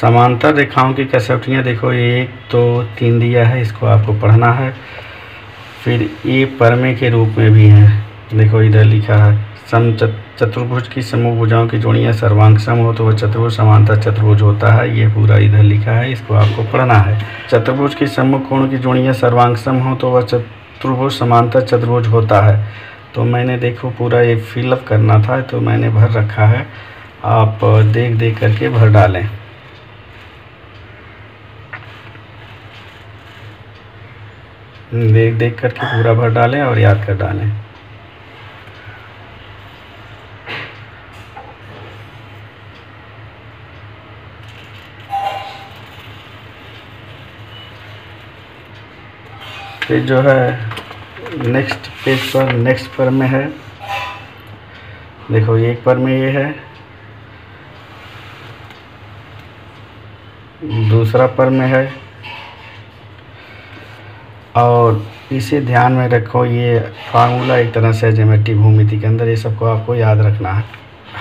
समांतर रेखाओं की कसौटियाँ देखो 1 2 3 दिया है, इसको आपको पढ़ना है। फिर ये परमे के रूप में भी है, देखो इधर लिखा है चतुर्भुज की समूह भुजाओं की जोड़ियाँ सर्वांग सम हो तो वह चतुर्भुज समांतर चतुर्भुज होता है। ये पूरा इधर लिखा है, इसको आपको पढ़ना है। चतुर्भुज की समूह कोण की जोड़ियाँ सर्वांग सम हो तो वह चतुर्भुज समांतर चतुर्भुज होता है। तो मैंने देखो पूरा ये फिलअप करना था तो मैंने भर रखा है, आप देख देख करके भर डालें। देख देख करके पूरा भर डालें और याद कर डालें। फिर जो है नेक्स्ट पेज पर नेक्स्ट पर में है, देखो एक पर में ये है, दूसरा पर में है, और इसे ध्यान में रखो। ये फार्मूला एक तरह से ज्योमेट्री भूमिति के अंदर ये सबको आपको याद रखना है।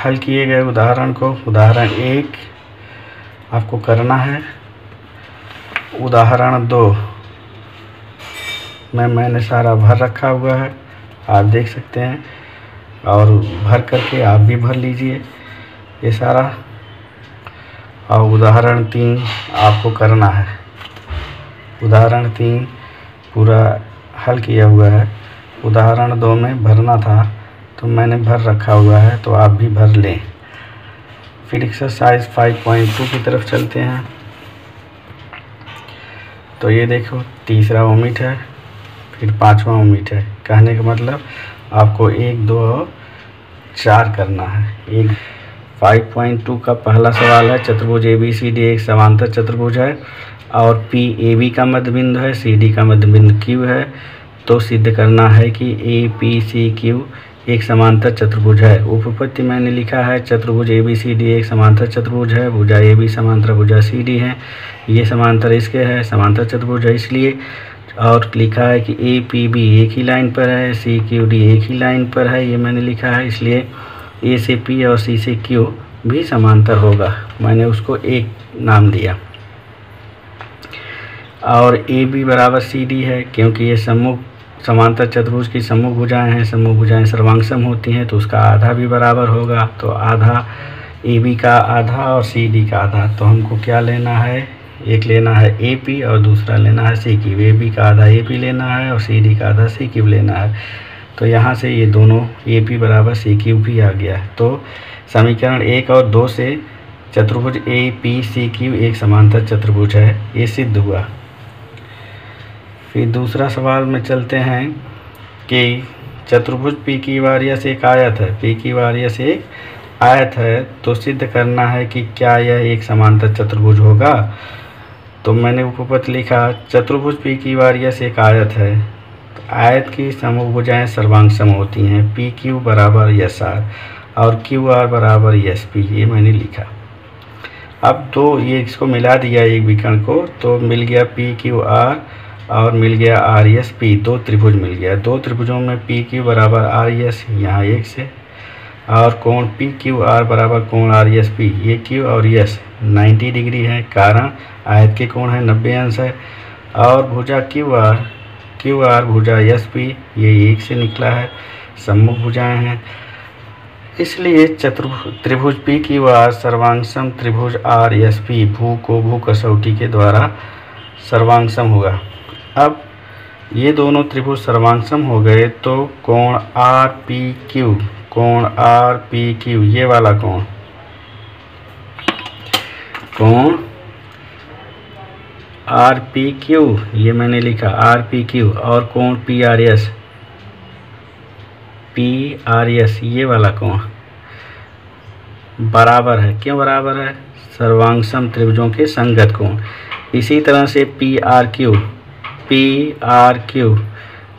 हल किए गए उदाहरण को उदाहरण 1 आपको करना है। उदाहरण 2 में मैंने सारा भर रखा हुआ है, आप देख सकते हैं, और भर करके आप भी भर लीजिए ये सारा। और उदाहरण 3 आपको करना है। उदाहरण 3 पूरा हल किया हुआ है। उदाहरण 2 में भरना था तो मैंने भर रखा हुआ है, तो आप भी भर लें। फिर एक्सरसाइज 5.2 की तरफ चलते हैं। तो ये देखो तीसरा ओमिट है, फिर 5वां ओमिट है। कहने का मतलब आपको 1 2 और 4 करना है। 5.2 का पहला सवाल है, चतुर्भुज ABCD एक समांतर चतुर्भुज है और PAB का मध्य बिंदु है, CD का मध्य बिंदु Q है। तो सिद्ध करना है कि APCQ एक समांतर चतुर्भुज है। उपपत्ति मैंने लिखा है, चतुर्भुज ABCD एक समांतर चतुर्भुज है, भुजा AB समांतर भुजा CD है, ये समांतर इसके है, समांतर चतुर्भुज है इसलिए। और लिखा है कि APB एक ही लाइन पर है, CQD एक ही लाइन पर है, ये मैंने लिखा है, इसलिए A से P और C से Q भी समांतर होगा, मैंने उसको एक नाम दिया। और AB बराबर CD है, क्योंकि ये समूह समांतर चतुर्भुज की समूह भुजाएं हैं, समूह भुजाएं सर्वांग सम होती हैं, तो उसका आधा भी बराबर होगा। तो आधा AB का आधा और CD का आधा, तो हमको क्या लेना है, एक लेना है AP और दूसरा लेना है CQ। AB का आधा AP लेना है और CD का आधा CQ लेना है। तो यहाँ से ये दोनों AP बराबर CQ भी आ गया है। तो समीकरण 1 और 2 से चतुर्भुज APCQ एक समांतर चतुर्भुज है, ये सिद्ध हुआ। फिर दूसरा सवाल में चलते हैं कि चतुर्भुज PQRS एक आयत है, PQRS एक आयत है, तो सिद्ध करना है कि क्या यह एक समांतर चतुर्भुज होगा। तो मैंने उपपत्ति लिखा, चतुर्भुज PQRS एक आयत है, तो आयत की समूह भुजाएं सर्वांग सम होती हैं, PQ बराबर SR और QR बराबर SP, ये मैंने लिखा। अब दो ये इसको मिला दिया एक विकर्ण को, तो मिल गया PQR और मिल गया RSP, दो त्रिभुज मिल गया। दो त्रिभुजों में PQ बराबर RS यहाँ 1 से, और कोण PQR बराबर कोण RSP, ये Q और S 90 डिग्री है, कारण आयत के कोण है 90 अंश है। और भुजा QR भुजा SP ये 1 से निकला है, सम्मुख भुजाएं हैं, इसलिए त्रिभुज PQR सर्वांग सम त्रिभुज RSP भू को भू कसौटी के द्वारा सर्वांग सम होगा। अब ये दोनों त्रिभुज सर्वांग सम हो गए, तो कोण RPQ ये वाला कोण RPQ ये मैंने लिखा RPQ, और कोण PRS ये वाला कोण बराबर है। क्यों बराबर है, सर्वांग सम त्रिभुजों के संगत कोण। इसी तरह से PRQ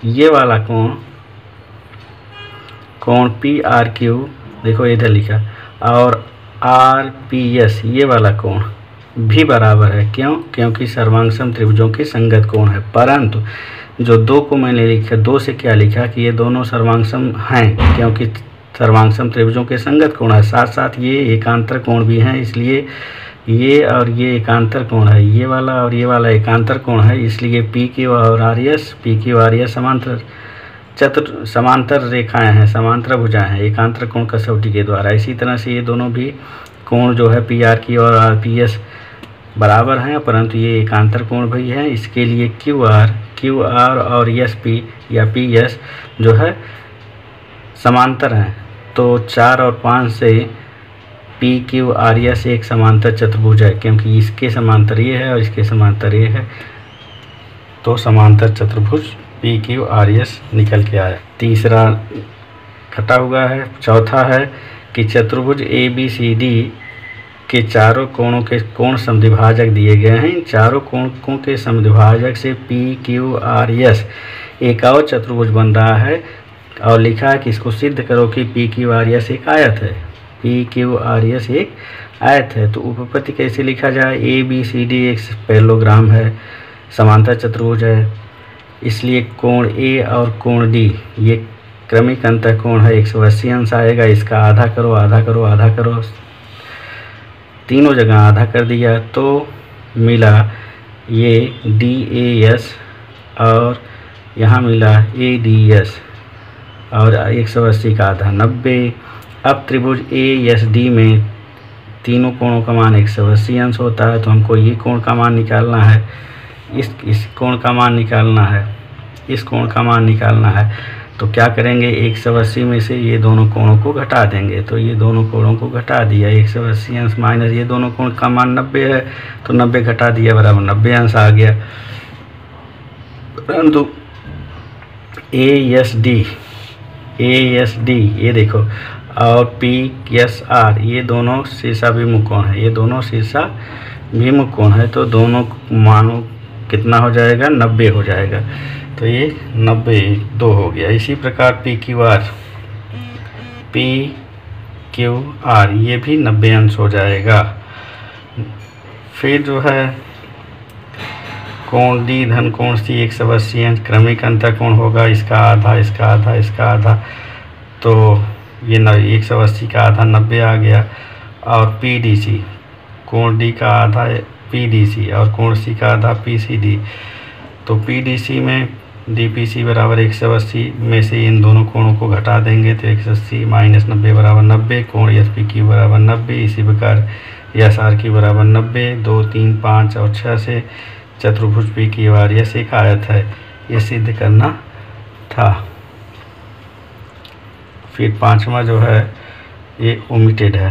ये वाला कोण PRQ देखो इधर लिखा, और RPS ये वाला कोण भी बराबर है। क्यों, क्योंकि सर्वांग सम त्रिभुजों के संगत कोण है। परंतु जो दो को मैंने लिखा, दो से क्या लिखा कि ये दोनों सर्वांग सम हैं, क्योंकि सर्वांग सम त्रिभुजों के संगत कोण है, साथ साथ ये एकांतर कोण भी हैं, इसलिए ये और ये एकांतर कोण है, ये वाला और ये वाला एकांतर कोण है, इसलिए पी क्यू और R S, P Q R S समांतर रेखाएं हैं, समांतर भुजाएं हैं एकांतर कोण कसौटी के द्वारा। इसी तरह से ये दोनों भी कोण जो है पी आर की और आर पी एस बराबर हैं, परंतु ये एकांतर कोण भी है। इसके लिए क्यू आर और एस पी या पी एस जो है समांतर हैं। तो 4 और 5 से पी क्यू आर एस एक समांतर चतुर्भुज है, क्योंकि इसके समांतर ये है और इसके समांतर ये है, तो समांतर चतुर्भुज पी क्यू आर एस निकल के आया। तीसरा कटा हुआ है। चौथा है कि चतुर्भुज ए बी सी डी के चारों कोणों के कोण समद्विभाजक दिए गए हैं। इन चारों कोणों के समद्विभाजक से पी क्यू आर एस एक और चतुर्भुज बन रहा है, और लिखा है कि इसको सिद्ध करो कि पी क्यू आर एस एक आयत है। पी क्यू आर एस एक आयत है। तो उपपत्ति कैसे लिखा जाए? ए बी सी डी एक पैरेललोग्राम है, समांतर चतुर्भुज है, इसलिए कोण ए और कोण डी ये क्रमिक अंतःकोण है, 180 अंश आएगा। इसका आधा करो, आधा करो, आधा करो, तीनों जगह आधा कर दिया तो मिला ये डी ए एस और यहाँ मिला ए डी एस, और 180 का आधा 90। अब त्रिभुज ए एस डी में तीनों कोणों का मान 180 अंश होता है, तो हमको ये कोण का मान निकालना है, इस कोण का मान निकालना है, इस कोण का मान निकालना है। तो क्या करेंगे? 180 में से ये दोनों कोणों को घटा देंगे, तो ये दोनों कोणों को घटा दिया। 180 अंश माइनस ये दोनों कोण का मान 90 है, तो 90 घटा दिया बराबर 90 अंश आ गया। परंतु ए एस डी ये देखो, और पी एस आर ये दोनों शीर्षाभिमुख कोण है, ये दोनों शीर्षाभिमुख कोण है, तो दोनों मानों कितना हो जाएगा? 90 हो जाएगा। तो ये 90 2 हो गया। इसी प्रकार पी क्यू आर ये भी 90 अंश हो जाएगा। फिर जो है कोण डी धन कोण सी 180 अंश क्रमिक अंतःकोण होगा, इसका आधा, इसका आधा, इसका आधा, तो ये 180 का आधा 90 आ गया। और पी डी सी कोण डी का आधा पी डी सी और कोण सी का आधा पी सी डी, तो पी डी सी में डी पी सी बराबर 180 में से इन दोनों कोणों को घटा देंगे, तो 180 माइनस 90 बराबर 90। कोण एस पी क्यू बराबर 90। इसी प्रकार एस आर क्यू बराबर 90। 2, 3, 5 और 6 से चतुर्भुज पी क्यू आर एस एक आयत है, ये सिद्ध करना था। फिर 5वां जो है ये ओमिटेड है।